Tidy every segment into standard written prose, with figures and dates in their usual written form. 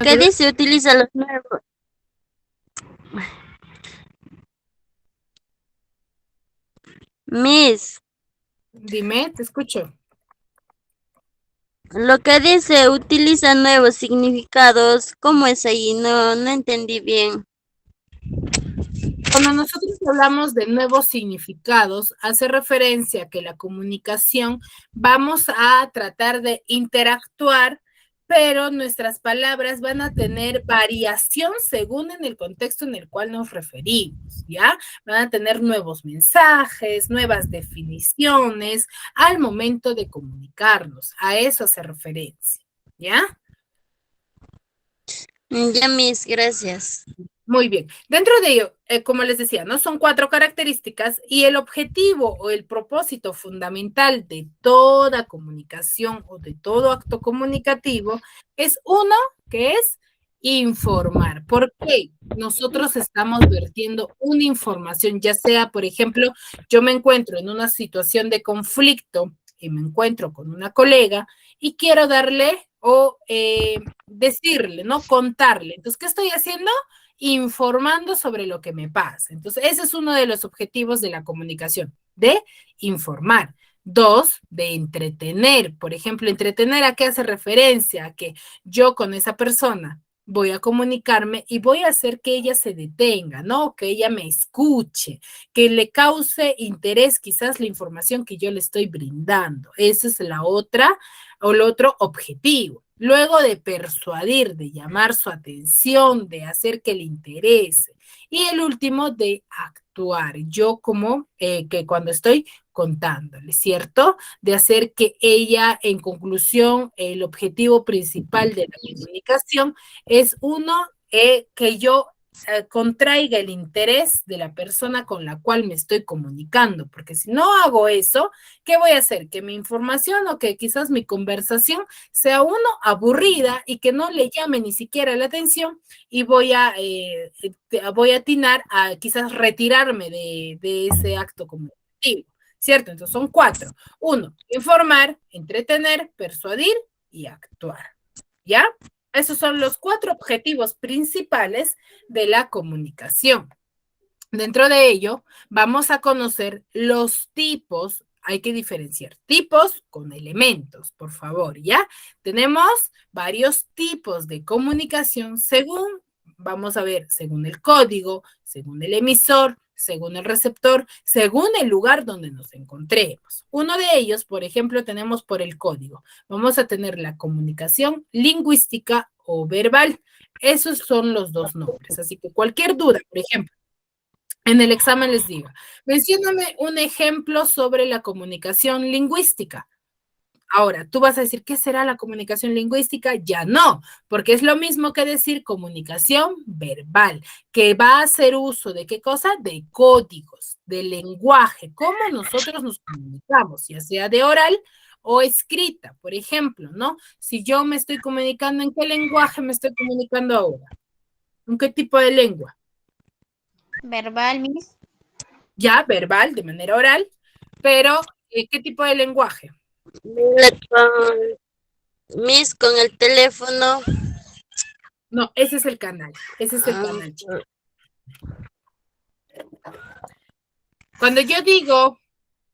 ¿Qué dice? Utiliza los nuevos. Miss, Dime, te escucho. lo que dice utiliza nuevos significados. ¿Cómo es ahí? No entendí bien. Cuando nosotros hablamos de nuevos significados, hace referencia a que la comunicación vamos a tratar de interactuar, pero nuestras palabras van a tener variación según en el contexto en el cual nos referimos, ¿ya? Van a tener nuevos mensajes, nuevas definiciones al momento de comunicarnos. A eso hace referencia, ¿ya? Ya, Miss, gracias. Muy bien. Dentro de ello, como les decía, ¿no? Son 4 características y el objetivo o el propósito fundamental de toda comunicación o de todo acto comunicativo es uno, que es informar. ¿Por qué? Nosotros estamos vertiendo una información, ya sea, por ejemplo, yo me encuentro en una situación de conflicto y me encuentro con una colega y quiero darle o decirle, ¿no? Contarle. Entonces, ¿qué estoy haciendo? Informando sobre lo que me pasa. Entonces, ese es uno de los objetivos de la comunicación, de informar. 2, de entretener. Por ejemplo, entretener a qué hace referencia, a que yo con esa persona voy a comunicarme y voy a hacer que ella se detenga, ¿no? Que ella me escuche, que le cause interés quizás la información que yo le estoy brindando. Esa es la otra o el otro objetivo. Luego de persuadir, de llamar su atención, de hacer que le interese. Y el último, de actuar. Yo como que cuando estoy contándole, ¿cierto? De hacer que ella, en conclusión, el objetivo principal de la comunicación es uno, que yo contraiga el interés de la persona con la cual me estoy comunicando, porque si no hago eso, ¿qué voy a hacer? Que mi información o que quizás mi conversación sea uno aburrida y que no le llame ni siquiera la atención y voy a atinar a quizás retirarme de ese acto comunicativo, ¿cierto? Entonces son 4. 1, informar, entretener, persuadir y actuar, ¿ya? Esos son los 4 objetivos principales de la comunicación. Dentro de ello, vamos a conocer los tipos. Hay que diferenciar tipos con elementos, por favor, ¿ya? Tenemos varios tipos de comunicación según, vamos a ver, según el código, según el emisor, según el receptor, según el lugar donde nos encontremos. Uno de ellos, por ejemplo, tenemos por el código. Vamos a tener la comunicación lingüística o verbal. Esos son los 2 nombres. Así que cualquier duda, por ejemplo, en el examen les diga, mencióname un ejemplo sobre la comunicación lingüística. Ahora, tú vas a decir, ¿qué será la comunicación lingüística? Ya no, porque es lo mismo que decir comunicación verbal, que va a hacer uso de qué cosa? De códigos, de lenguaje, cómo nosotros nos comunicamos, ya sea de oral o escrita, por ejemplo, ¿no? Si yo me estoy comunicando, ¿en qué lenguaje me estoy comunicando ahora? ¿En qué tipo de lengua? Verbal, Miss. Ya, verbal, de manera oral, pero ¿qué tipo de lenguaje? Miss, con el teléfono. No, ese es el canal, ese es el canal, chicos. Cuando yo digo,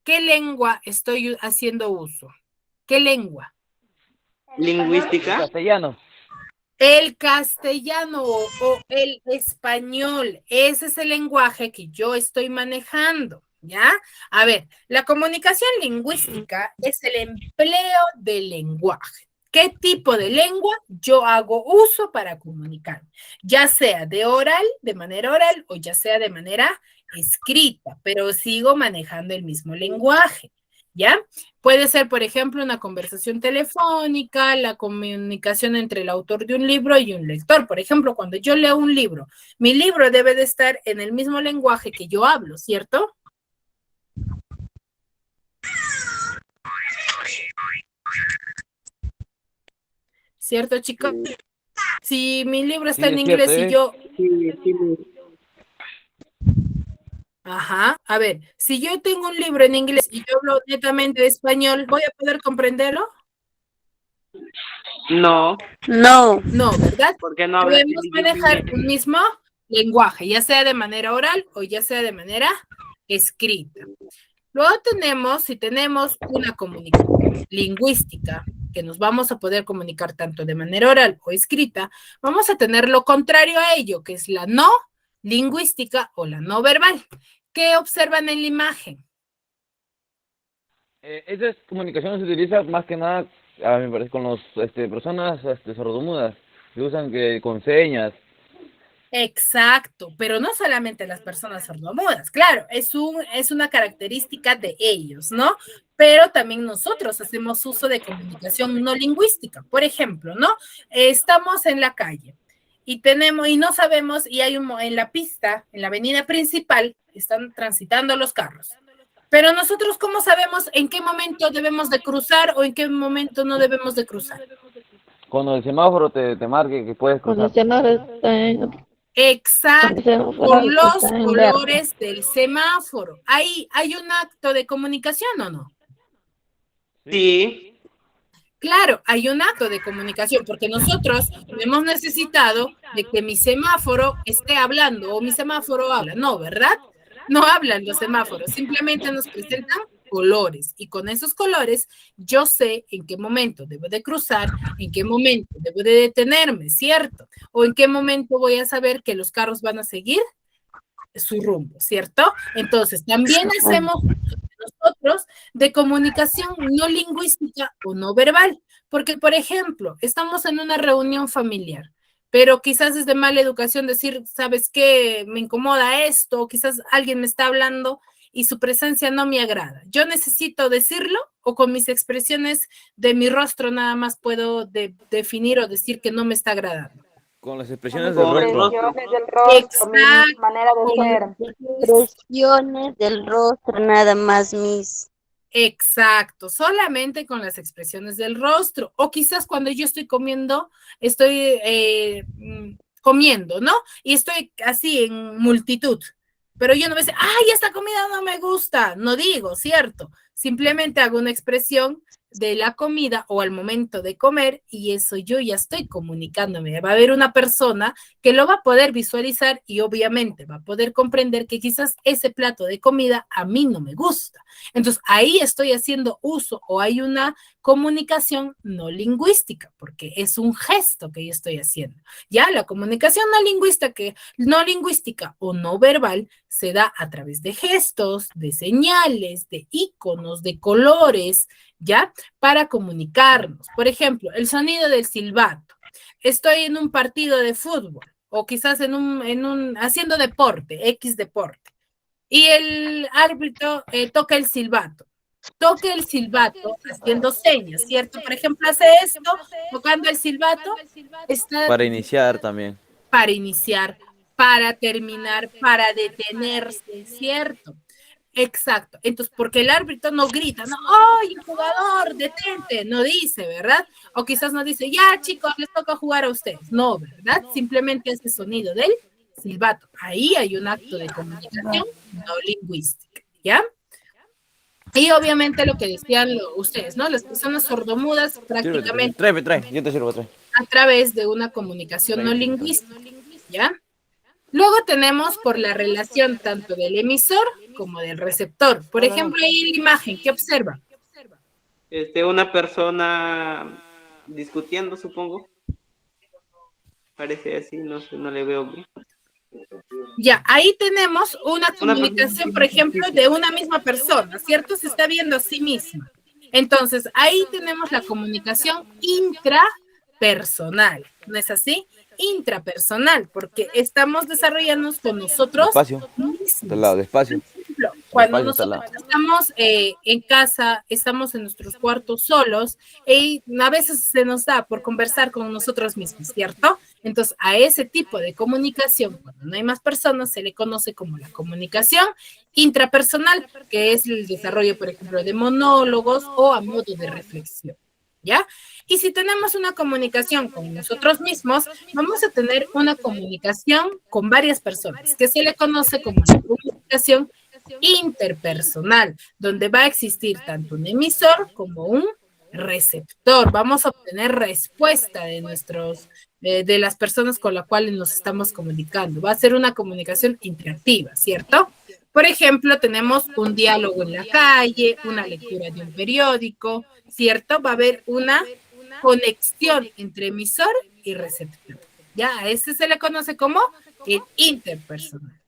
¿qué lengua estoy haciendo uso? ¿Qué lengua? Lingüística. Castellano. El castellano o el español, ese es el lenguaje que yo estoy manejando, ¿ya? A ver, la comunicación lingüística es el empleo del lenguaje. ¿Qué tipo de lengua yo hago uso para comunicar? Ya sea de oral, de manera oral, o ya sea de manera escrita, pero sigo manejando el mismo lenguaje, ¿ya? Puede ser, por ejemplo, una conversación telefónica, la comunicación entre el autor de un libro y un lector. Por ejemplo, cuando yo leo un libro, mi libro debe de estar en el mismo lenguaje que yo hablo, ¿cierto? ¿Cierto, chicos? Si mi libro está Sí, en es cierto, inglés y yo... Sí, sí. Ajá, a ver, si yo tengo un libro en inglés y yo hablo netamente de español, ¿voy a poder comprenderlo? No, No. No, ¿verdad? porque no hablas el Debemos idioma manejar indígena. un mismo lenguaje, ya sea de manera oral o ya sea de manera escrita. Luego si tenemos una comunicación lingüística, que nos vamos a poder comunicar tanto de manera oral o escrita, vamos a tener lo contrario a ello, que es la no lingüística o la no verbal. ¿Qué observan en la imagen? Esa comunicación se utiliza más que nada, a mí me parece, con los personas sordomudas. Se usan con señas. Exacto, pero no solamente las personas sordomudas, claro, es una característica de ellos, ¿no? Pero también nosotros hacemos uso de comunicación no lingüística. Por ejemplo, ¿no? Estamos en la calle y no sabemos, y en la pista, en la avenida principal, están transitando los carros. Pero nosotros, ¿cómo sabemos en qué momento debemos de cruzar o en qué momento no debemos de cruzar? Cuando el semáforo te marque que puedes Cuando cruzar. el semáforo está en, Exacto, cuando el con semáforo los está en verde. colores del semáforo. ¿Ahí hay un acto de comunicación o no? Sí, Claro, hay un acto de comunicación porque nosotros hemos necesitado de que mi semáforo esté hablando o mi semáforo habla. No, ¿verdad? No hablan los semáforos, simplemente nos presentan colores y con esos colores yo sé en qué momento debo de cruzar, en qué momento debo de detenerme, ¿cierto? O en qué momento voy a saber que los carros van a seguir su rumbo, ¿cierto? Entonces, también hacemos nosotros de comunicación no lingüística o no verbal, porque, por ejemplo, estamos en una reunión familiar, pero quizás es de mala educación decir, ¿sabes qué? Me incomoda esto, o quizás alguien me está hablando y su presencia no me agrada. Yo necesito decirlo o con mis expresiones de mi rostro nada más puedo definir o decir que no me está agradando. Con las Con expresiones las del con el rostro. rostro. expresiones del rostro, mi Exacto. manera de ser. Expresiones del rostro, nada más, Miss. Exacto, solamente con las expresiones del rostro. O quizás cuando yo estoy comiendo, estoy comiendo, ¿no? Y estoy así en multitud. Pero yo no me sé, ay, esta comida no me gusta. No digo, ¿cierto? Simplemente hago una expresión de la comida o al momento de comer y eso yo ya estoy comunicándome. Va a haber una persona que lo va a poder visualizar y obviamente va a poder comprender que quizás ese plato de comida a mí no me gusta. Entonces, ahí estoy haciendo uso o hay una comunicación no lingüística, porque es un gesto que yo estoy haciendo. Ya la comunicación no lingüística o no verbal se da a través de gestos, de señales, de iconos, de colores, ¿ya? Para comunicarnos. Por ejemplo, el sonido del silbato. Estoy en un partido de fútbol o quizás haciendo deporte, X deporte y el árbitro toca el silbato. Toca el silbato haciendo señas, ¿cierto? Por ejemplo, hace esto, tocando el silbato, está Para iniciar también. para iniciar, para terminar, para detenerse, ¿cierto? Exacto. Entonces, porque el árbitro no grita, no, ¡ay, jugador, detente! No dice, ¿verdad? O quizás no dice, ya, chicos, les toca jugar a ustedes. No, ¿verdad? Simplemente ese sonido del silbato. Ahí hay un acto de comunicación no lingüística, ¿ya? Y obviamente lo que decían ustedes, ¿no? Las personas sordomudas prácticamente Trae, yo te sirvo, trae. a través de una comunicación no lingüística, ¿ya? Luego tenemos por la relación tanto del emisor como del receptor. Por ejemplo, ahí en la imagen, ¿qué observa? Una persona discutiendo, supongo. Parece así, no sé, no le veo bien. Ya, ahí tenemos una comunicación, por ejemplo, de una misma persona, ¿cierto? Se está viendo a sí misma. Entonces, ahí tenemos la comunicación intrapersonal, ¿no es así? Intrapersonal, porque estamos desarrollándonos con nosotros Despacio. mismos. Del lado, despacio. Por ejemplo, cuando Despacio, nosotros estamos en casa, estamos en nuestros cuartos solos, y a veces se nos da por conversar con nosotros mismos, ¿cierto? Entonces, a ese tipo de comunicación, cuando no hay más personas, se le conoce como la comunicación intrapersonal, que es el desarrollo, por ejemplo, de monólogos o a modo de reflexión, ¿ya? Y si tenemos una comunicación con nosotros mismos, vamos a tener una comunicación con varias personas, que se le conoce como la comunicación interpersonal, donde va a existir tanto un emisor como un receptor. Vamos a obtener respuesta de de las personas con las cuales nos estamos comunicando. Va a ser una comunicación interactiva, ¿cierto? Por ejemplo, tenemos un diálogo en la calle, una lectura de un periódico, ¿cierto? Va a haber una conexión entre emisor y receptor. Ya, a este se le conoce como el interpersonal.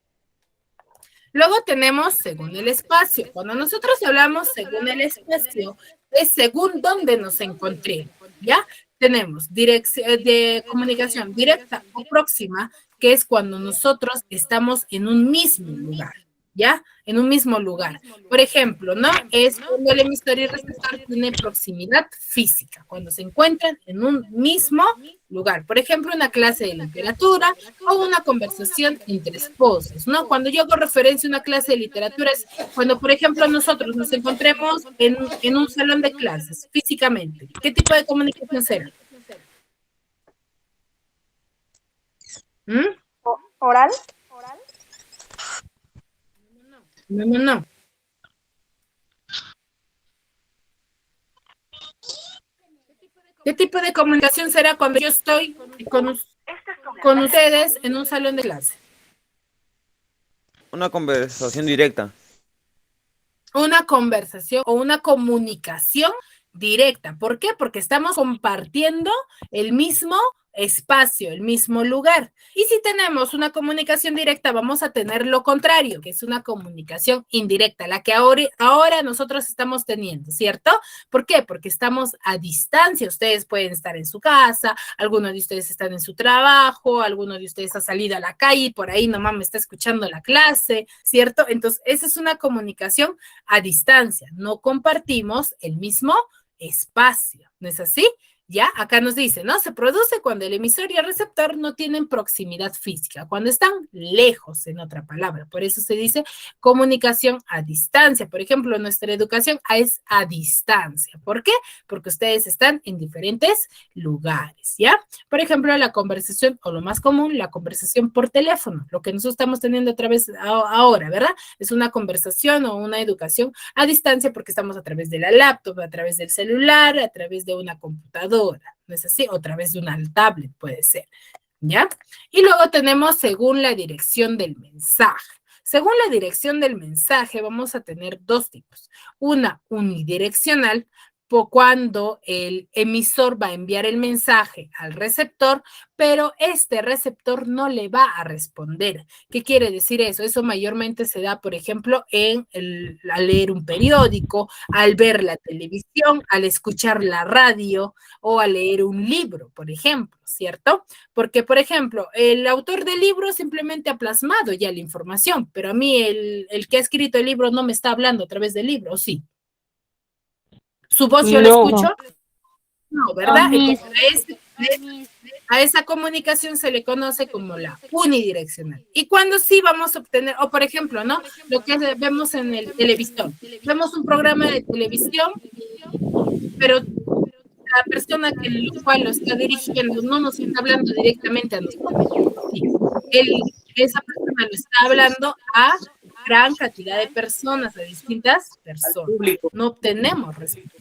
Luego tenemos según el espacio. Cuando nosotros hablamos según el espacio, es según dónde nos encontremos, ¿ya? Tenemos de comunicación directa o próxima, que es cuando nosotros estamos en un mismo lugar, ¿ya? En un mismo lugar. Por ejemplo, ¿no? Es cuando el emisor y el receptor tienen proximidad física, cuando se encuentran en un mismo lugar. Por ejemplo, una clase de literatura o una conversación entre esposos, ¿no? Cuando yo hago referencia a una clase de literatura es cuando, por ejemplo, nosotros nos encontremos en un salón de clases físicamente. ¿Qué tipo de comunicación será? ¿Oral? No. ¿Qué tipo de comunicación será cuando yo estoy con ustedes en un salón de clase? Una conversación directa. Una conversación o una comunicación directa. ¿Por qué? Porque estamos compartiendo el mismo espacio, el mismo lugar. Y si tenemos una comunicación directa, vamos a tener lo contrario, que es una comunicación indirecta, la que ahora nosotros estamos teniendo, ¿cierto? ¿Por qué? Porque estamos a distancia. Ustedes pueden estar en su casa, algunos de ustedes están en su trabajo, algunos de ustedes ha salido a la calle y por ahí nomás me está escuchando la clase, ¿cierto? Entonces, esa es una comunicación a distancia. No compartimos el mismo espacio, ¿no es así? Ya, acá nos dice, ¿no? Se produce cuando el emisor y el receptor no tienen proximidad física, cuando están lejos, en otra palabra. Por eso se dice comunicación a distancia. Por ejemplo, nuestra educación es a distancia. ¿Por qué? Porque ustedes están en diferentes lugares, ¿ya? Por ejemplo, la conversación, o lo más común, la conversación por teléfono, lo que nosotros estamos teniendo a través ahora, ¿verdad? Es una conversación o una educación a distancia porque estamos a través de la laptop, a través del celular, a través de una computadora. ¿No es así? O a través de una tablet puede ser, ¿ya? Y luego tenemos según la dirección del mensaje. Según la dirección del mensaje vamos a tener dos tipos. Una unidireccional, cuando el emisor va a enviar el mensaje al receptor, pero este receptor no le va a responder. ¿Qué quiere decir eso? Eso mayormente se da, por ejemplo, al leer un periódico, al ver la televisión, al escuchar la radio o al leer un libro, por ejemplo, ¿cierto? Porque, por ejemplo, el autor del libro simplemente ha plasmado ya la información, pero a mí el que ha escrito el libro no me está hablando a través del libro, ¿o sí? ¿Su voz yo la escucho? No, ¿verdad? Entonces, a esa comunicación se le conoce como la unidireccional. Y cuando sí vamos a obtener, o por ejemplo, ¿no? Lo que vemos en el televisor. Vemos un programa de televisión, pero la persona que el cual lo está dirigiendo no nos está hablando directamente a nosotros. Sí. Esa persona lo está hablando a gran cantidad de personas, a distintas personas. No obtenemos respuesta.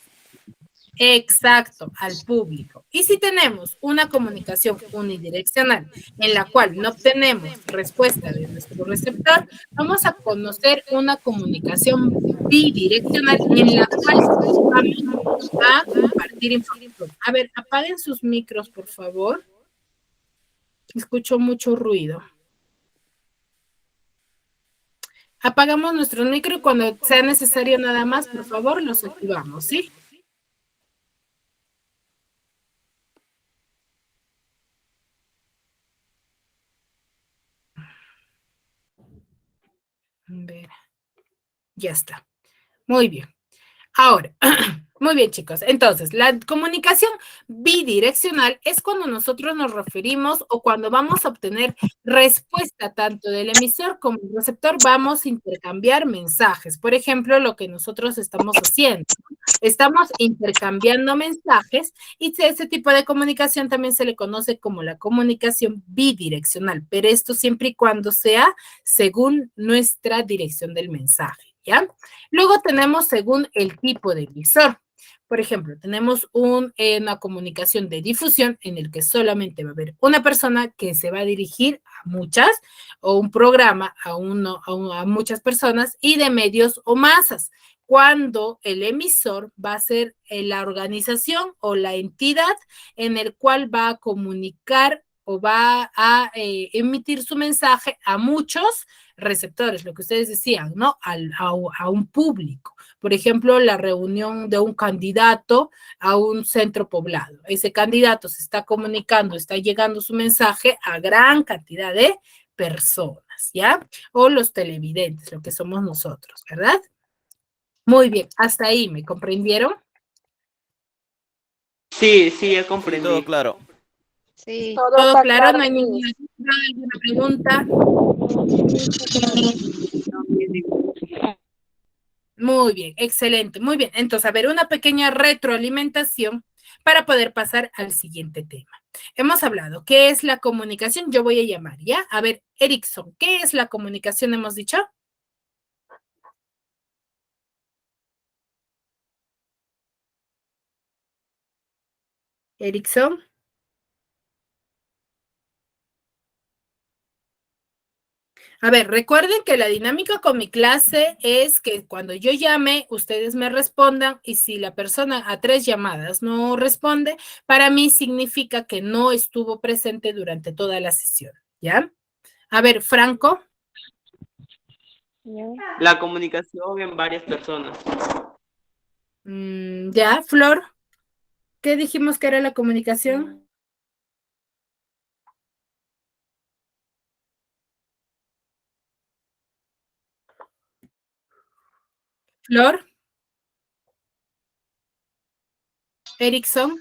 Exacto, al público. Y si tenemos una comunicación unidireccional en la cual no obtenemos respuesta de nuestro receptor, vamos a conocer una comunicación bidireccional en la cual vamos a compartir información. A ver, apaguen sus micros, por favor. Escucho mucho ruido. Apagamos nuestro micro y cuando sea necesario nada más, por favor, los activamos, ¿sí? Ver. Ya está. Muy bien. Ahora, muy bien, chicos. Entonces, la comunicación bidireccional es cuando nosotros nos referimos o cuando vamos a obtener respuesta tanto del emisor como del receptor, vamos a intercambiar mensajes. Por ejemplo, lo que nosotros estamos haciendo. Estamos intercambiando mensajes y ese tipo de comunicación también se le conoce como la comunicación bidireccional, pero esto siempre y cuando sea según nuestra dirección del mensaje, ¿ya? Luego tenemos según el tipo de emisor. Por ejemplo, tenemos una comunicación de difusión en el que solamente va a haber una persona que se va a dirigir a muchas, o un programa a muchas personas, y de medios o masas, cuando el emisor va a ser la organización o la entidad en el cual va a comunicar o va a emitir su mensaje a muchos receptores, lo que ustedes decían, ¿no? A un público. Por ejemplo, la reunión de un candidato a un centro poblado. Ese candidato se está comunicando, está llegando su mensaje a gran cantidad de personas, ¿ya? O los televidentes, lo que somos nosotros, ¿verdad? Muy bien, hasta ahí, ¿me comprendieron? Sí, sí, ya Sí, comprendí. todo claro. Sí. Todo ¿Todo está claro? ¿No claro, hay Miss. alguna pregunta? Muy bien, excelente, muy bien. Entonces, a ver, una pequeña retroalimentación para poder pasar al siguiente tema. Hemos hablado, ¿qué es la comunicación? Yo voy a llamar, ¿ya? A ver, Erickson, ¿qué es la comunicación? Hemos dicho. Erickson. A ver, recuerden que la dinámica con mi clase es que cuando yo llame, ustedes me respondan, y si la persona a 3 llamadas no responde, para mí significa que no estuvo presente durante toda la sesión, ¿ya? A ver, Franco. La comunicación en varias personas. Ya, Flor. ¿Qué dijimos que era la comunicación? Flor. Erickson.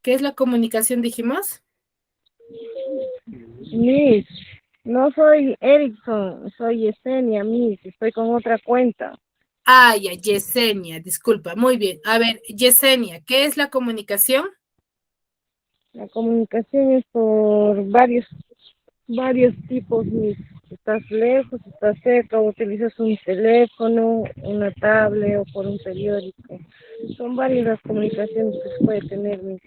¿Qué es la comunicación, dijimos? Miss, no soy Erickson, soy Yesenia, Miss, estoy con otra cuenta. Ah, ya, Yesenia, disculpa. Muy bien. A ver, Yesenia, ¿qué es la comunicación? La comunicación es por varios tipos, Miss. Estás lejos, estás cerca, o utilizas un teléfono, una tablet o por un periódico. Son varias las comunicaciones que se puede tener, Miss.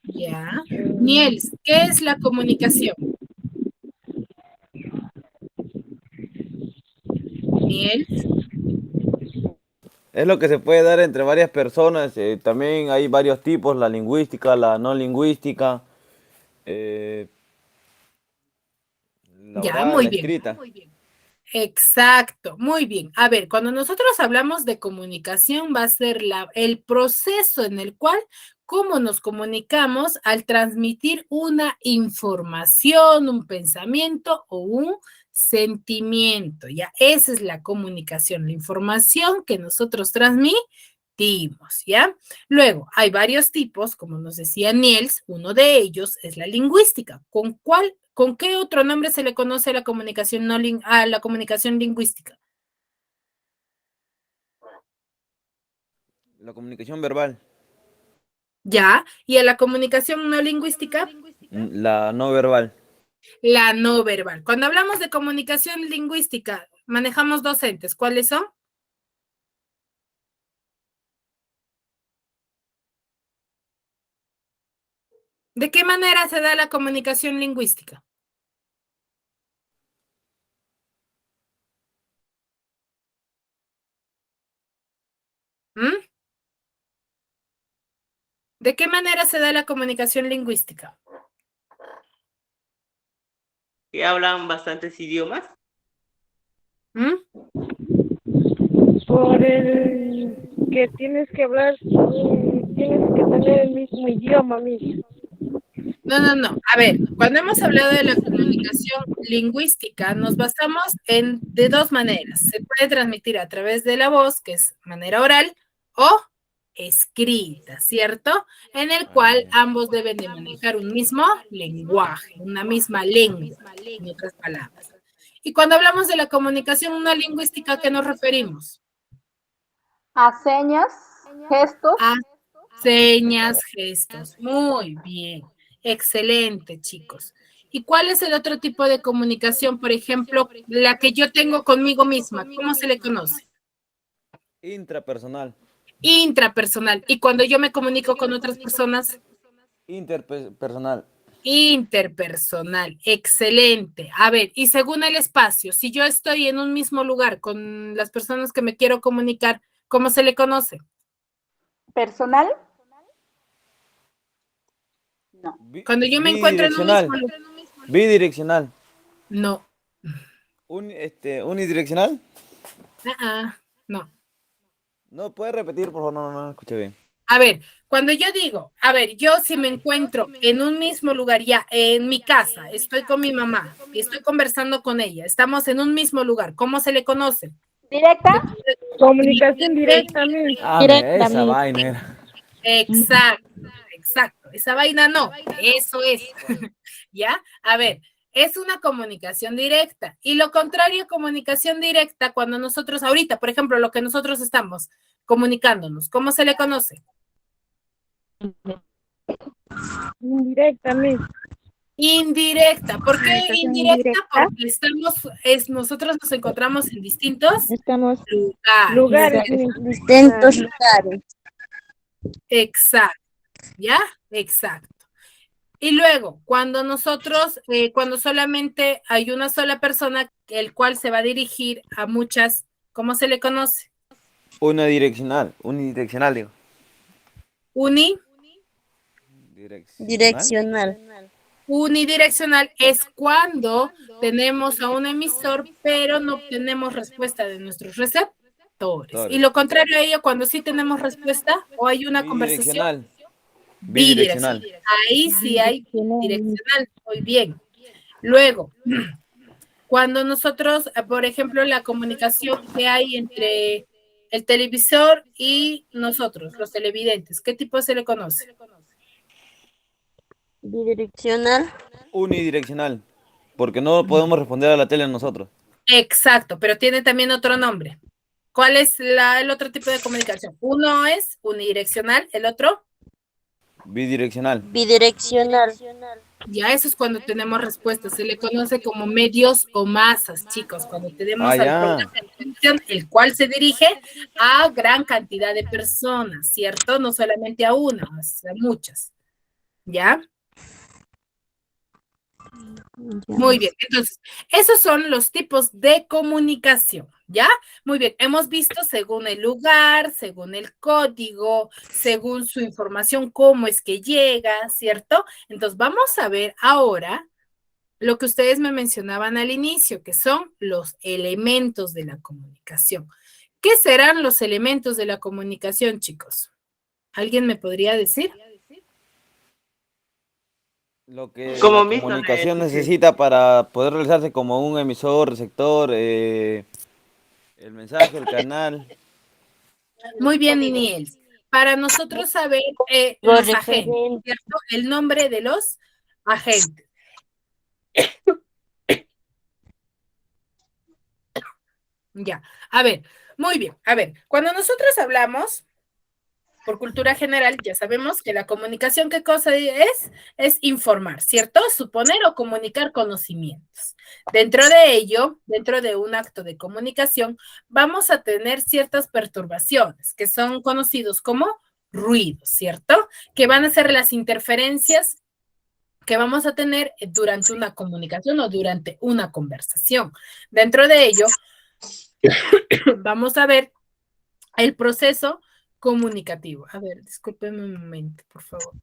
Ya. Niels, ¿qué es la comunicación? Niels. Es lo que se puede dar entre varias personas. También hay varios tipos, la lingüística, la no lingüística, eh, la Ya, oral, muy la bien. escrita. Exacto, muy bien. A ver, cuando nosotros hablamos de comunicación, va a ser el proceso en el cual, cómo nos comunicamos al transmitir una información, un pensamiento o un sentimiento. Ya, esa es la comunicación, la información que nosotros transmitimos, ¿ya? Luego, hay varios tipos, como nos decía Niels, uno de ellos es la lingüística. ¿Con qué otro nombre se le conoce a la comunicación a la comunicación lingüística? La comunicación verbal, Ya, y a la comunicación no lingüística, la no verbal. la no verbal. Cuando hablamos de comunicación lingüística, manejamos dos entes. ¿Cuáles son? ¿De qué manera se da la comunicación lingüística? ¿Mm? ¿De qué manera se da la comunicación lingüística? Que hablan bastantes idiomas. ¿Mm? Por el que tienes que hablar, tienes que tener el mismo idioma, Miss. No. A ver, cuando hemos hablado de la comunicación lingüística, nos basamos de dos maneras. Se puede transmitir a través de la voz, que es manera oral, o escrita, ¿cierto? En el cual ambos deben de manejar un mismo lenguaje, una misma lengua, en otras palabras. Y cuando hablamos de la comunicación no lingüística, ¿a qué nos referimos? A señas, gestos. A señas, gestos. Muy bien. Excelente, chicos. ¿Y cuál es el otro tipo de comunicación? Por ejemplo, la que yo tengo conmigo misma. ¿Cómo se le conoce? Intrapersonal. Intrapersonal. Y cuando yo me comunico con otras personas, Interpersonal. interpersonal. Excelente. A ver, y según el espacio, si yo estoy en un mismo lugar con las personas que me quiero comunicar, ¿cómo se le conoce? ¿Personal? No. Cuando yo me encuentro en un mismo Bidireccional. lugar, Bidireccional. no. Unidireccional. No. No, puedes repetir, por favor, no escuché bien. A ver, cuando yo digo, a ver, yo si me encuentro en un mismo lugar, ya en mi casa, estoy con mi mamá y estoy conversando con ella, estamos en un mismo lugar, ¿cómo se le conoce? ¿Directa? Comunicación directa, miss. Esa vaina era. Exacto. Esa vaina no, eso es. ¿Ya? A ver, es una comunicación directa. Y lo contrario a comunicación directa, cuando nosotros ahorita, por ejemplo, lo que nosotros estamos comunicándonos, ¿cómo se le conoce? Indirecta, miss. Indirecta. ¿Por qué Comunicación indirecta? indirecta. Porque nosotros nos encontramos en distintos Estamos Lugares, lugares. miss. Distintos lugares. Exacto. ¿Ya? Exacto. Y luego, cuando solamente hay una sola persona, el cual se va a dirigir a muchas, ¿cómo se le conoce? Unidireccional, digo. Uni, Direccional. unidireccional es cuando tenemos a un emisor, pero no obtenemos respuesta de nuestros receptores. Y lo contrario a ello, cuando sí tenemos respuesta o hay una conversación, bidireccional. Bidireccional. Ahí sí hay direccional. Muy bien. Luego, cuando nosotros, por ejemplo, la comunicación que hay entre el televisor y nosotros, los televidentes, ¿qué tipo se le conoce? Bidireccional. Unidireccional. Porque no podemos responder a la tele nosotros. Exacto, pero tiene también otro nombre. ¿Cuál es el otro tipo de comunicación? Uno es unidireccional, el otro, Bidireccional. Bidireccional. ya eso es cuando tenemos respuestas. Se le conoce como medios o masas, chicos, cuando tenemos al programa de televisión, el cual se dirige a gran cantidad de personas, ¿cierto? No solamente a una, a muchas. ¿Ya? Muy bien, entonces, esos son los tipos de comunicación, ¿ya? Muy bien, hemos visto según el lugar, según el código, según su información, cómo es que llega, ¿cierto? Entonces, vamos a ver ahora lo que ustedes me mencionaban al inicio, que son los elementos de la comunicación. ¿Qué serán los elementos de la comunicación, chicos? ¿Alguien me podría decir? Lo que Como la mismo, comunicación sí. necesita para poder realizarse como un emisor, receptor, el mensaje, el canal. Muy bien, Niel. Para nosotros saber los agentes, Referente. ¿cierto? El nombre de los agentes. Ya, a ver, muy bien. A ver, cuando nosotros hablamos por cultura general, ya sabemos que la comunicación, ¿qué cosa es? Es informar, ¿cierto? Suponer o comunicar conocimientos. Dentro de ello, dentro de un acto de comunicación, vamos a tener ciertas perturbaciones que son conocidos como ruidos, ¿cierto? Que van a ser las interferencias que vamos a tener durante una comunicación o durante una conversación. Dentro de ello, vamos a ver el proceso comunicativo. A ver, discúlpenme un momento, por favor.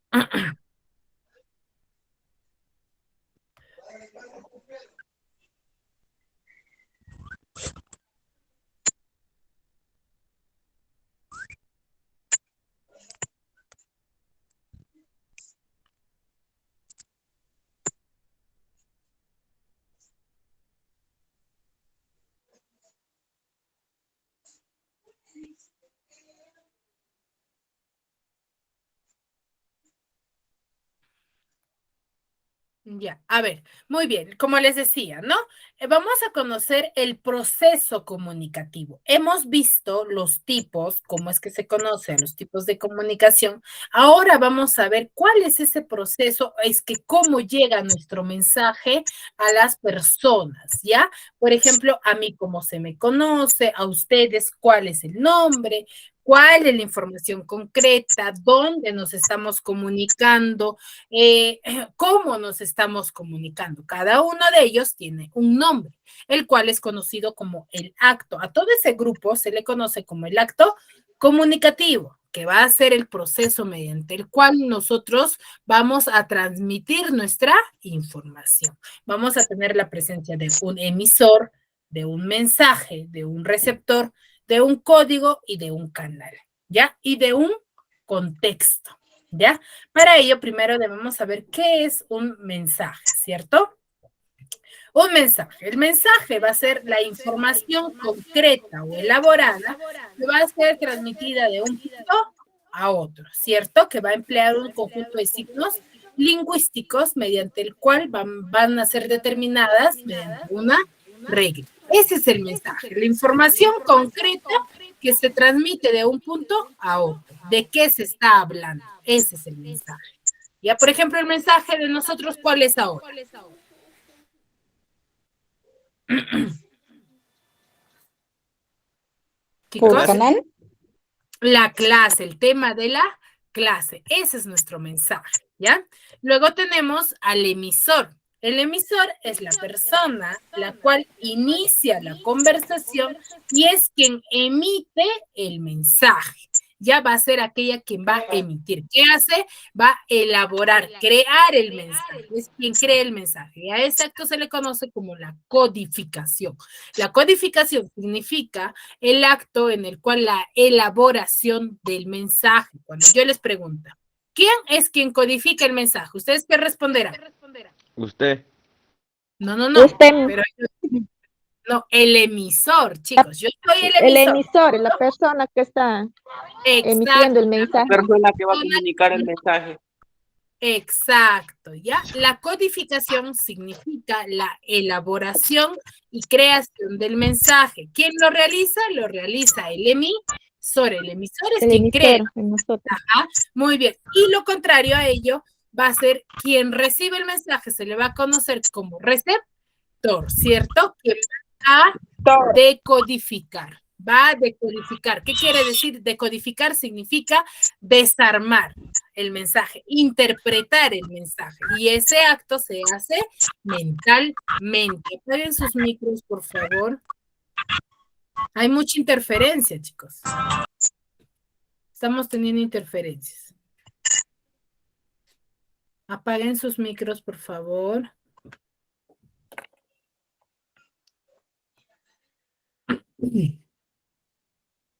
Ya, a ver, muy bien, como les decía, ¿no? Vamos a conocer el proceso comunicativo. Hemos visto los tipos, cómo es que se conocen los tipos de comunicación. Ahora vamos a ver cuál es ese proceso, es que cómo llega nuestro mensaje a las personas, ¿ya? Por ejemplo, a mí cómo se me conoce, a ustedes cuál es el nombre, cuál es la información concreta, dónde nos estamos comunicando, cómo nos estamos comunicando. Cada uno de ellos tiene un nombre, el cual es conocido como el acto. A todo ese grupo se le conoce como el acto comunicativo, que va a ser el proceso mediante el cual nosotros vamos a transmitir nuestra información. Vamos a tener la presencia de un emisor, de un mensaje, de un receptor, de un código y de un canal, ¿ya? Y de un contexto, ¿ya? Para ello, primero debemos saber qué es un mensaje, ¿cierto? Un mensaje. El mensaje va a ser la información concreta o elaborada que va a ser transmitida de un punto a otro, ¿cierto? Que va a emplear un conjunto de signos lingüísticos mediante el cual van a ser determinadas mediante una regla. Ese es el mensaje, la información concreta que se transmite de un punto a otro. ¿De qué se está hablando? Ese es el mensaje. Ya, por ejemplo, el mensaje de nosotros, ¿cuál es ahora? ¿Por canal? La clase, el tema de la clase. Ese es nuestro mensaje, ¿ya? Luego tenemos al emisor. El emisor es la persona la cual inicia la conversación y es quien emite el mensaje. Ya va a ser aquella quien va a emitir. ¿Qué hace? Va a elaborar, crear el mensaje. Es quien crea el mensaje. Y a ese acto se le conoce como la codificación. La codificación significa el acto en el cual la elaboración del mensaje. Cuando yo les pregunto, ¿quién es quien codifica el mensaje? ¿Ustedes qué responderán? Usted. No. Usted, Pero no, el emisor, chicos. Yo soy el el emisor. emisor, la persona que está emitiendo el mensaje. La persona que va a comunicar el mensaje. Exacto, ¿ya? La codificación significa la elaboración y creación del mensaje. ¿Quién lo realiza? Lo realiza el emisor. El emisor es El quien crea. emisor, en nosotros. Ajá, muy bien. Y lo contrario a ello va a ser quien recibe el mensaje, se le va a conocer como receptor, ¿cierto? Quien va a decodificar. Va a decodificar. ¿Qué quiere decir? Decodificar significa desarmar el mensaje, interpretar el mensaje. Y ese acto se hace mentalmente. Apaguen sus micros, por favor. Hay mucha interferencia, chicos. Estamos teniendo interferencias. Apaguen sus micros, por favor.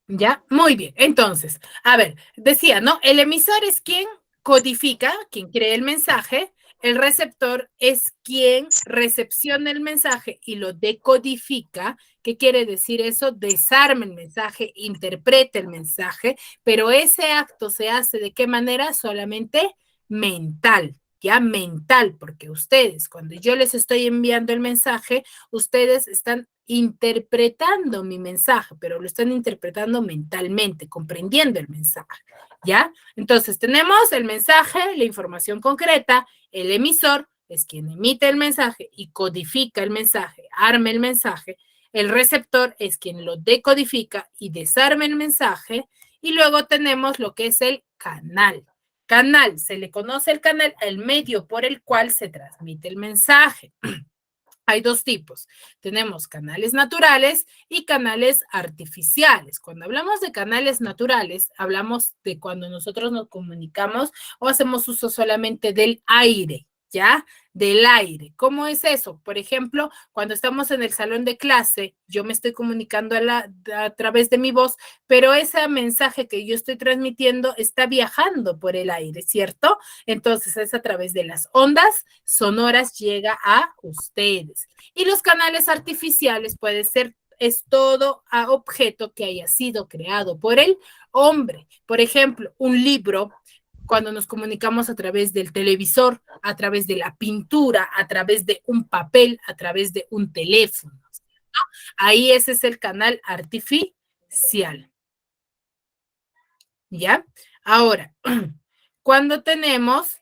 Ya, muy bien. Entonces, a ver, decía, ¿no? El emisor es quien codifica, quien crea el mensaje. El receptor es quien recepciona el mensaje y lo decodifica. ¿Qué quiere decir eso? Desarma el mensaje, interpreta el mensaje, pero ese acto se hace ¿de qué manera? Solamente mental, ya mental, porque ustedes, cuando yo les estoy enviando el mensaje, ustedes están interpretando mi mensaje, pero lo están interpretando mentalmente, comprendiendo el mensaje, ¿ya? Entonces tenemos el mensaje, la información concreta, el emisor es quien emite el mensaje y codifica el mensaje, arma el mensaje, el receptor es quien lo decodifica y desarma el mensaje, y luego tenemos lo que es el canal. Canal, se le conoce el canal, el medio por el cual se transmite el mensaje. Hay dos tipos. Tenemos canales naturales y canales artificiales. Cuando hablamos de canales naturales, hablamos de cuando nosotros nos comunicamos o hacemos uso solamente del aire, ¿ya? Del aire. ¿Cómo es eso? Por ejemplo, cuando estamos en el salón de clase, yo me estoy comunicando a través de mi voz, pero ese mensaje que yo estoy transmitiendo está viajando por el aire, ¿cierto? Entonces es a través de las ondas sonoras llega a ustedes. Y los canales artificiales puede ser, es todo objeto que haya sido creado por el hombre. Por ejemplo, un libro cuando nos comunicamos a través del televisor, a través de la pintura, a través de un papel, a través de un teléfono, ¿no? Ahí ese es el canal artificial. ¿Ya? Ahora, cuando tenemos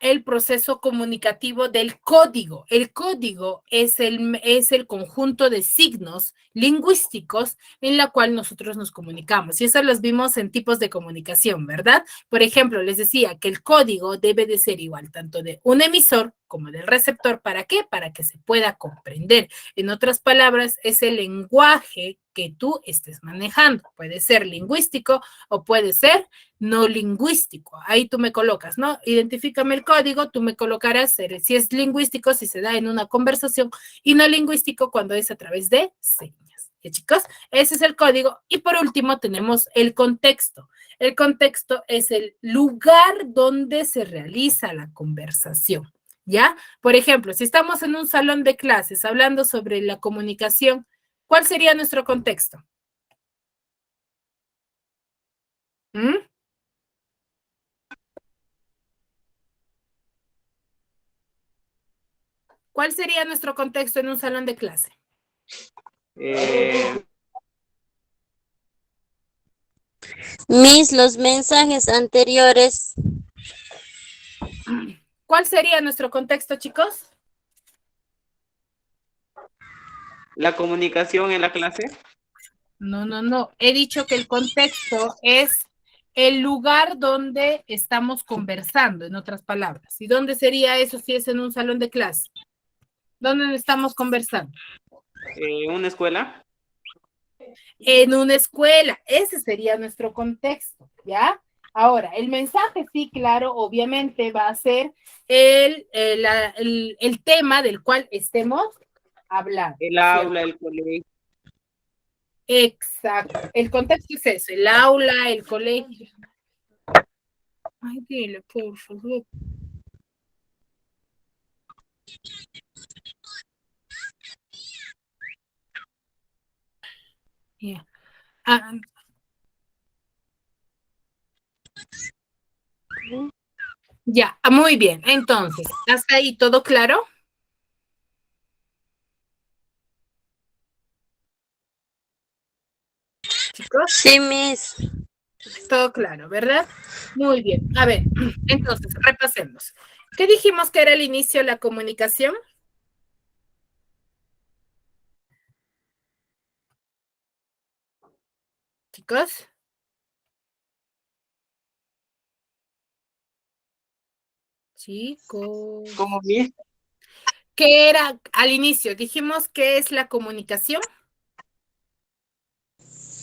el proceso comunicativo del código. El código es el conjunto de signos lingüísticos en la cual nosotros nos comunicamos. Y eso los vimos en tipos de comunicación, ¿verdad? Por ejemplo, les decía que el código debe de ser igual tanto de un emisor como del receptor. ¿Para qué? Para que se pueda comprender. En otras palabras, es el lenguaje que tú estés manejando. Puede ser lingüístico o puede ser no lingüístico. Ahí tú me colocas, ¿no? Identifícame el código, tú me colocarás si es lingüístico, si se da en una conversación, y no lingüístico cuando es a través de señas. ¿Ya, chicos? Ese es el código. Y por último tenemos el contexto. El contexto es el lugar donde se realiza la conversación, ¿ya? Por ejemplo, si estamos en un salón de clases hablando sobre la comunicación, ¿cuál sería nuestro contexto? ¿Mm? ¿Cuál sería nuestro contexto en un salón de clase? Los mensajes anteriores. ¿Cuál sería nuestro contexto, chicos? La comunicación en la clase. No. He dicho que el contexto es el lugar donde estamos conversando, en otras palabras. ¿Y dónde sería eso si es en un salón de clase? ¿Dónde estamos conversando? ¿Una escuela? En una escuela. Ese sería nuestro contexto, ¿ya? Ahora, el mensaje, sí, claro, obviamente va a ser el tema del cual estemos hablando. El aula, el colegio. Exacto. El contexto es eso, el aula, el colegio. Ay, dile, por favor. Yeah. Ya, muy bien. Entonces, ¿hasta ahí todo claro? Chicos. Sí, Miss. Todo claro, ¿verdad? Muy bien. A ver, entonces, repasemos. ¿Qué dijimos que era el inicio de la comunicación? Chicos. Chicos. ¿Cómo bien? ¿Qué era al inicio? Dijimos que es la comunicación.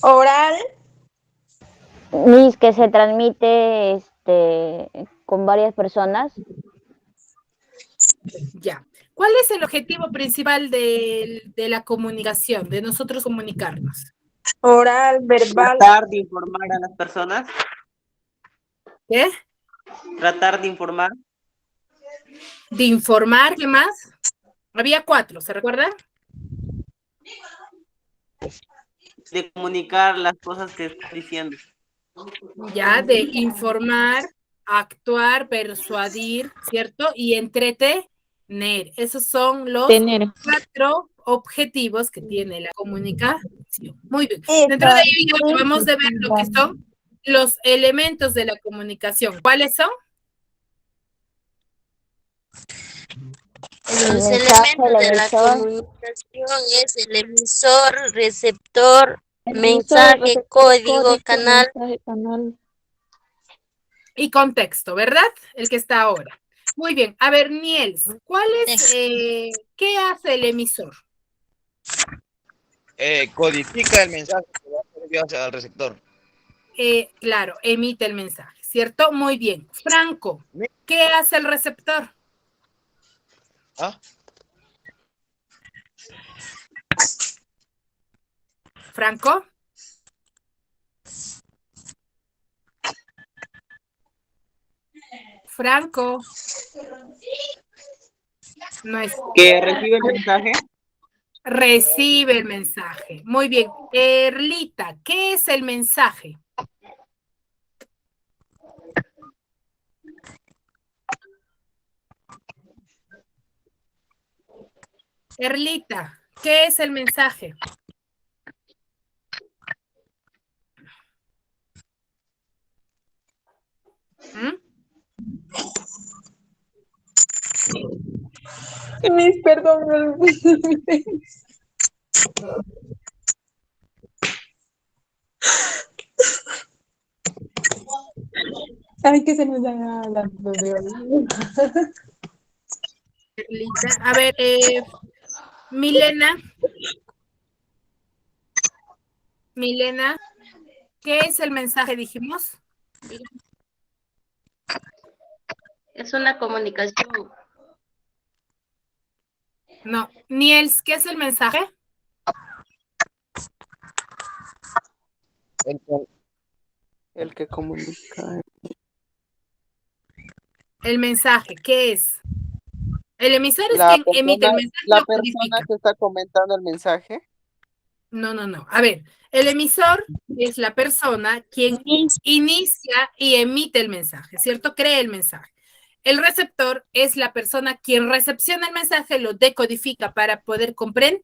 Oral. Miss, que se transmite con varias personas. Ya. ¿Cuál es el objetivo principal de la comunicación, de nosotros comunicarnos? Oral, verbal. Tratar de informar a las personas. ¿Qué? Tratar de informar. De informar, ¿qué más? Había 4, ¿se recuerdan? De comunicar las cosas que estás diciendo. Ya, de informar, actuar, persuadir, ¿cierto? Y entretener. Esos son los 4 objetivos que tiene la comunicación. Muy bien. Dentro de ello ya acabamos de ver lo que son los elementos de la comunicación. ¿Cuáles son? Los elementos de la comunicación es el emisor, receptor, mensaje, código, canal. Y contexto, ¿verdad? El que está ahora. Muy bien. A ver, Niels, ¿qué hace el emisor? Codifica el mensaje que va a ser enviado al receptor. Claro, emite el mensaje, ¿cierto? Muy bien. Franco, ¿qué hace el receptor? ¿Ah? Franco. Franco. No es. ¿Que recibe el mensaje? Recibe el mensaje. Muy bien. Erlita, ¿qué es el mensaje? Erlita, ¿qué es el mensaje? Perdón. Ay, que se nos da la A ver, Milena, ¿qué es el mensaje, dijimos? Es una comunicación. No. Niels, ¿qué es el mensaje? El que comunica. El mensaje, ¿qué es? El emisor es La quien emite el mensaje. La persona que está comentando el mensaje. No. A ver, el emisor es la persona quien inicia y emite el mensaje, ¿cierto? Crea el mensaje. El receptor es la persona quien recepciona el mensaje, lo decodifica para poder comprender.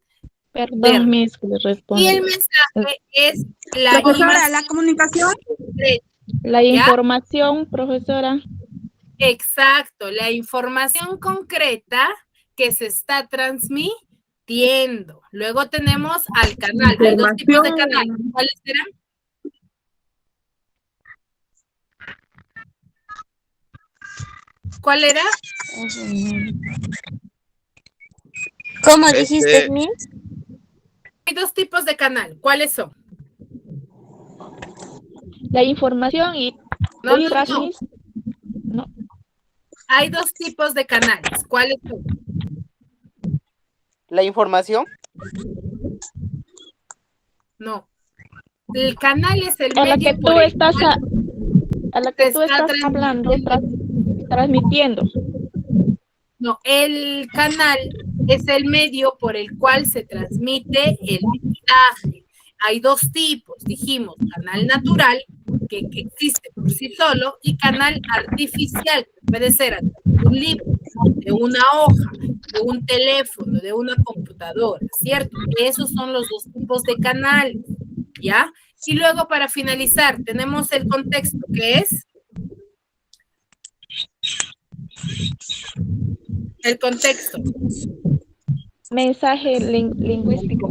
Perdón, Miss, que le respondo. Y el mensaje es la profesora, la comunicación. La información, profesora. Exacto, la información concreta que se está transmitiendo. Luego tenemos al canal. Hay dos tipos de canal. ¿Cuáles serán? ¿Cuál era? ¿Cómo dijiste, Miss? Hay dos tipos de canal. ¿Cuáles son? La información y... No. Hay dos tipos de canales. ¿Cuáles son? ¿La información? No. El canal es el a medio la que tú estás hablando, transmitiendo. No, el canal es el medio por el cual se transmite el mensaje. Hay dos tipos, dijimos, canal natural, que existe por sí solo, y canal artificial, que puede ser a través de un libro, de una hoja, de un teléfono, de una computadora, ¿cierto? Esos son los dos tipos de canales, ¿ya? Y luego, para finalizar, tenemos el contexto, que es el contexto. Mensaje lingüístico.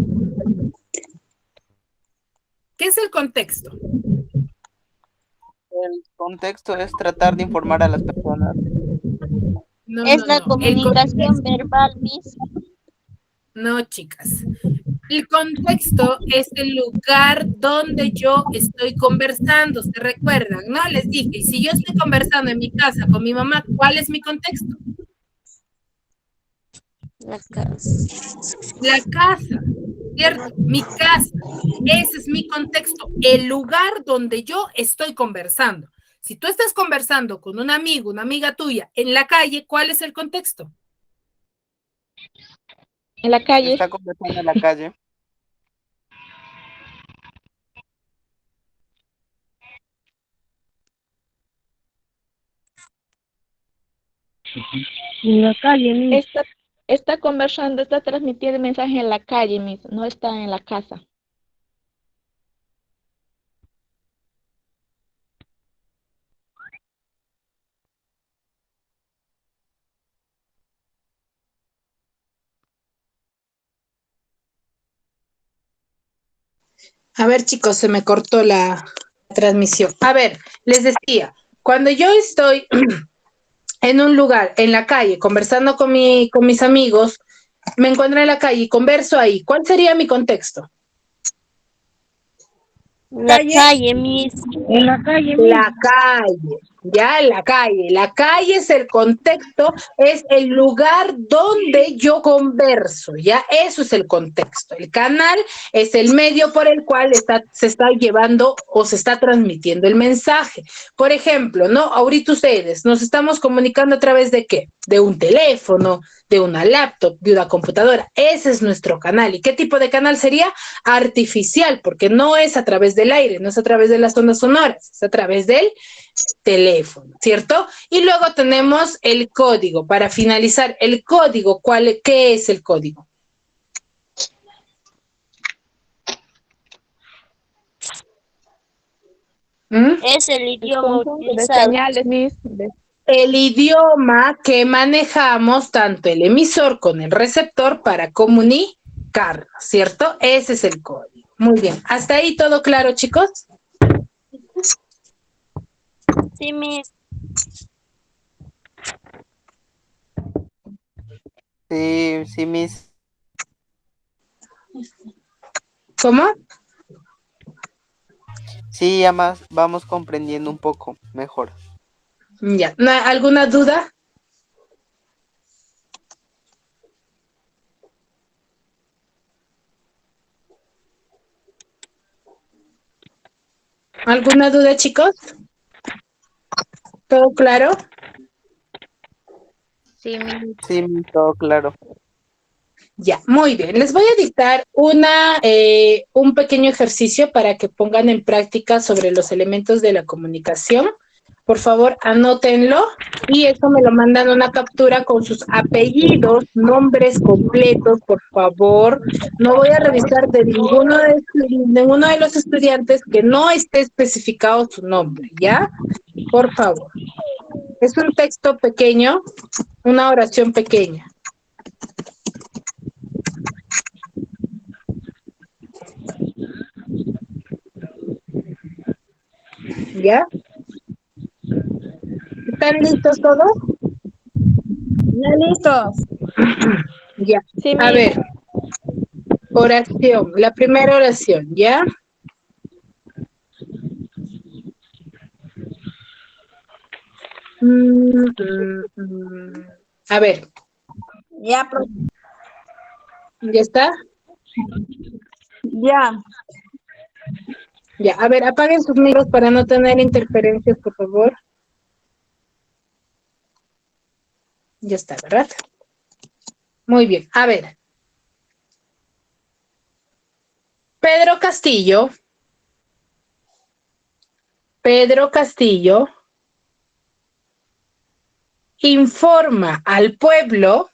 ¿Qué es el contexto? El contexto es tratar de informar a las personas. Es la comunicación verbal misma. No, chicas. El contexto es el lugar donde yo estoy conversando. ¿Se recuerdan? No, les dije, si yo estoy conversando en mi casa con mi mamá, ¿cuál es mi contexto? La casa. La casa, ¿cierto? Mi casa. Ese es mi contexto, el lugar donde yo estoy conversando. Si tú estás conversando con un amigo, una amiga tuya en la calle, ¿cuál es el contexto? En la calle. Está conversando en la calle. En la calle, Miss. Está conversando, está transmitiendo el mensaje en la calle, Miss, no está en la casa. A ver, chicos, se me cortó la transmisión. A ver, les decía, cuando yo estoy en un lugar, en la calle, conversando con mis amigos, me encuentro en la calle y converso ahí, ¿cuál sería mi contexto? La calle, Miss. En la calle, Miss. La calle, ya, en la calle. La calle es el contexto, es el lugar donde yo converso, ya, eso es el contexto. El canal es el medio por el cual se está llevando o se está transmitiendo el mensaje. Por ejemplo, ¿no? Ahorita ustedes nos estamos comunicando a través de ¿qué? De un teléfono, de una laptop, de una computadora. Ese es nuestro canal. ¿Y qué tipo de canal sería? Artificial, porque no es a través del aire, no es a través de las ondas sonoras, es a través del teléfono, ¿cierto? Y luego tenemos el código. Para finalizar, el código, ¿qué es el código? Es el El idioma conjunto de utilizado. señales, Miss. El idioma que manejamos tanto el emisor con el receptor para comunicar, ¿cierto? Ese es el código. Muy bien. ¿Hasta ahí todo claro, chicos? Sí, Miss. Sí, sí, Miss. ¿Cómo? Sí, ya más vamos comprendiendo un poco mejor. Ya. ¿Alguna duda? ¿Alguna duda, chicos? ¿Todo claro? Sí, Miss. Sí, Miss, todo claro. Ya, muy bien. Les voy a dictar un pequeño ejercicio para que pongan en práctica sobre los elementos de la comunicación. Por favor, anótenlo y eso me lo mandan una captura con sus apellidos, nombres completos, por favor. No voy a revisar de ninguno de los estudiantes que no esté especificado su nombre, ¿ya? Por favor. Es un texto pequeño, una oración pequeña. ¿Ya? ¿Están listos todos? Ya listos. Ya. Sí, A Miss. ver, oración, la primera oración, ¿ya? A ver, Ya, ¿ya está? ya. Ya, a ver, apaguen sus micros para no tener interferencias, por favor. Ya está, ¿verdad? Muy bien, a ver. Pedro Castillo informa al pueblo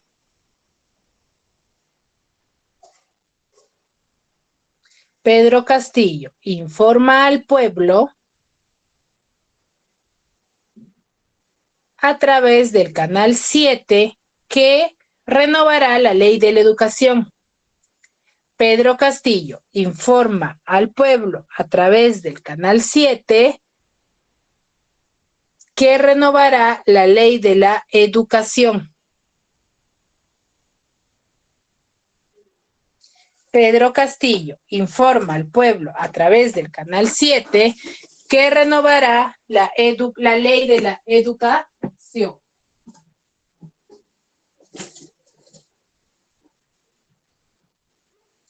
a través del canal 7 que renovará la ley de la educación. Pedro Castillo informa al pueblo a través del canal 7 que renovará la ley de la educación. Pedro Castillo informa al pueblo a través del canal 7 que renovará la ley de la educación.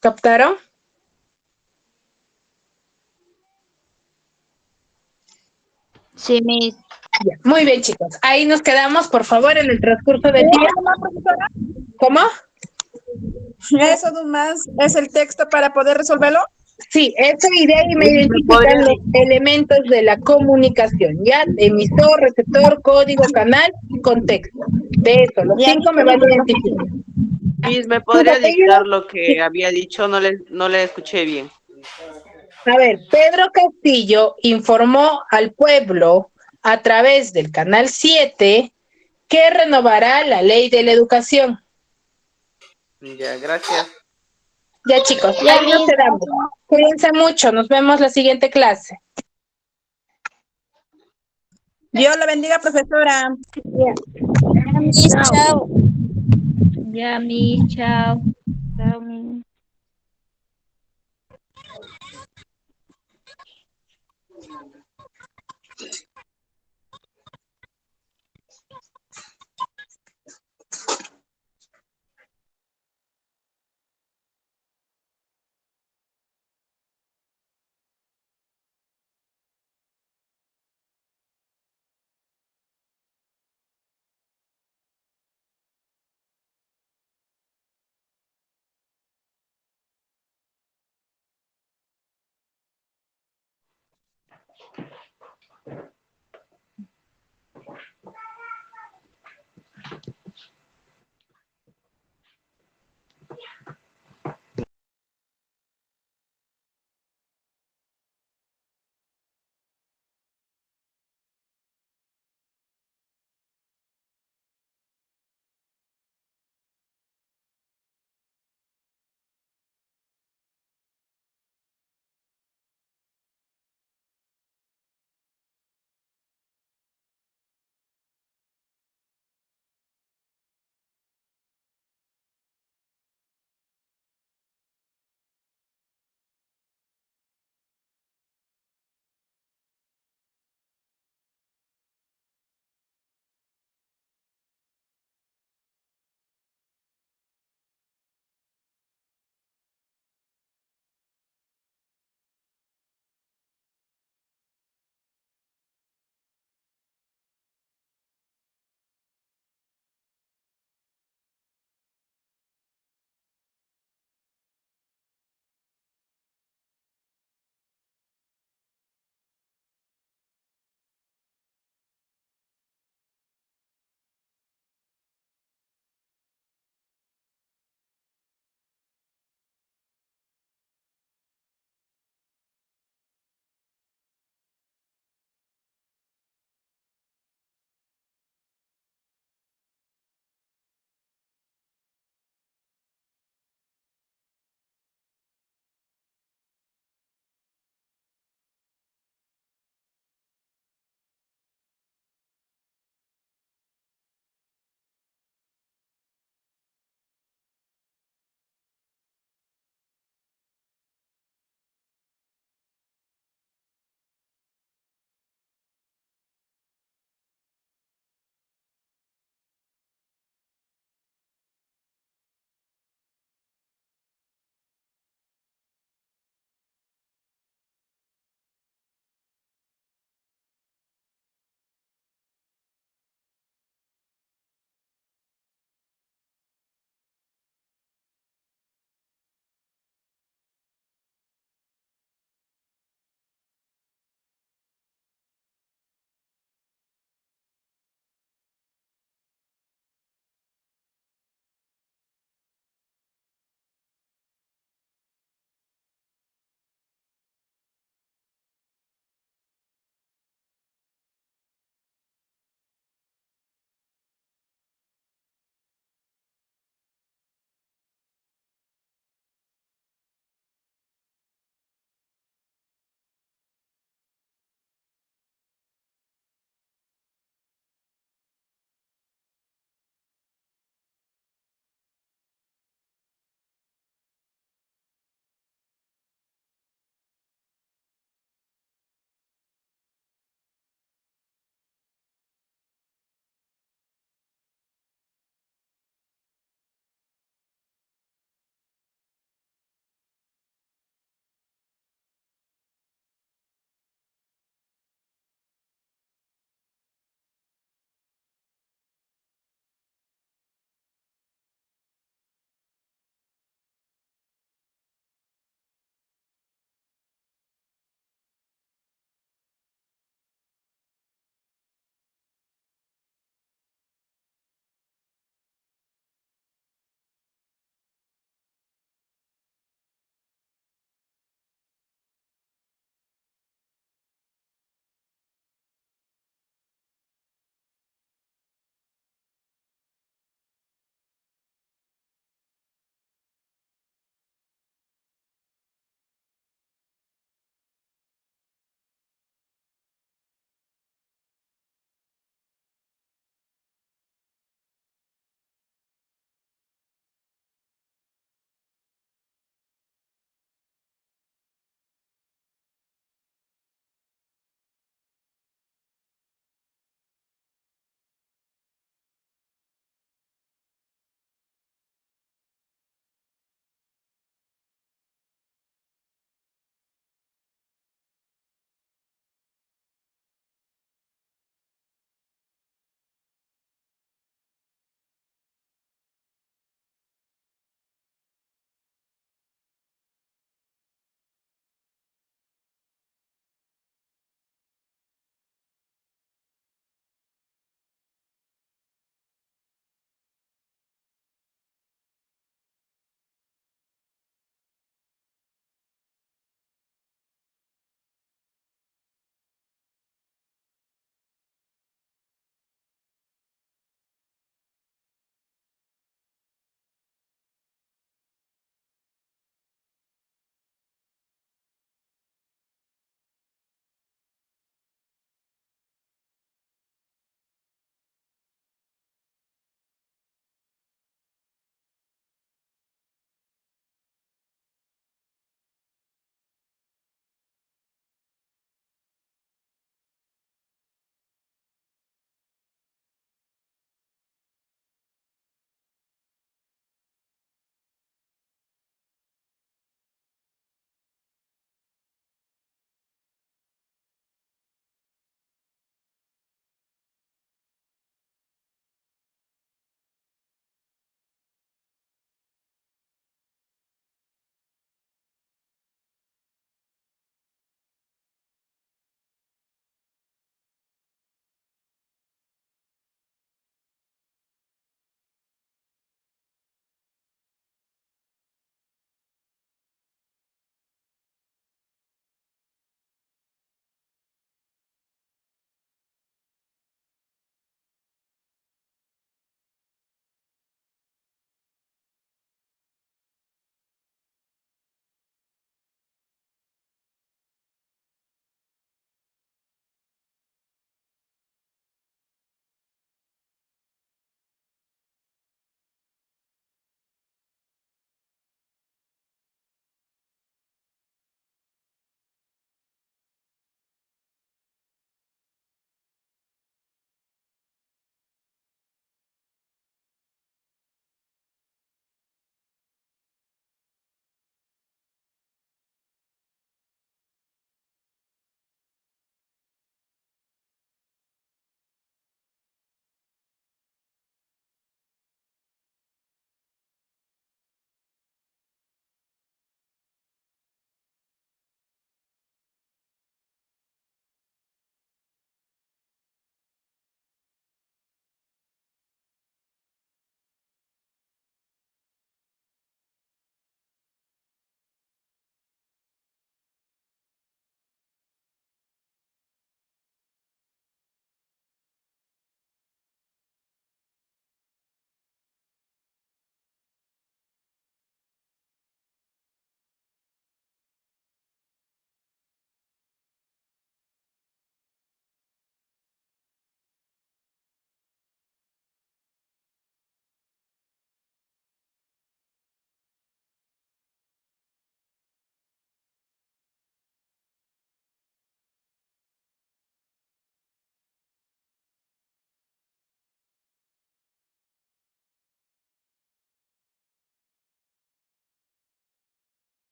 ¿Captaron? Sí, Miss. Ya. Muy bien, chicos. Ahí nos quedamos, por favor, en el transcurso del día. ¿Cómo? Eso nomás es el texto para poder resolverlo. Sí, eso y de ahí me identifican los elementos de la comunicación, ¿ya? Emisor, receptor, código, canal y contexto. De eso, los 5 me van a identificar. Miss, ¿me ¿Tus podría dictar apellidos? lo que había dicho? No le escuché bien. A ver, Pedro Castillo informó al pueblo a través del canal 7 que renovará la ley de la educación. Ya, gracias. Ya, chicos, Ya, ahí nos Miss. quedamos. Cuídense mucho, nos vemos la siguiente clase. Dios la bendiga, profesora. Ya. Ya, Miss. Chao. Chao. Ya, Miss. Chao. Chao, Miss.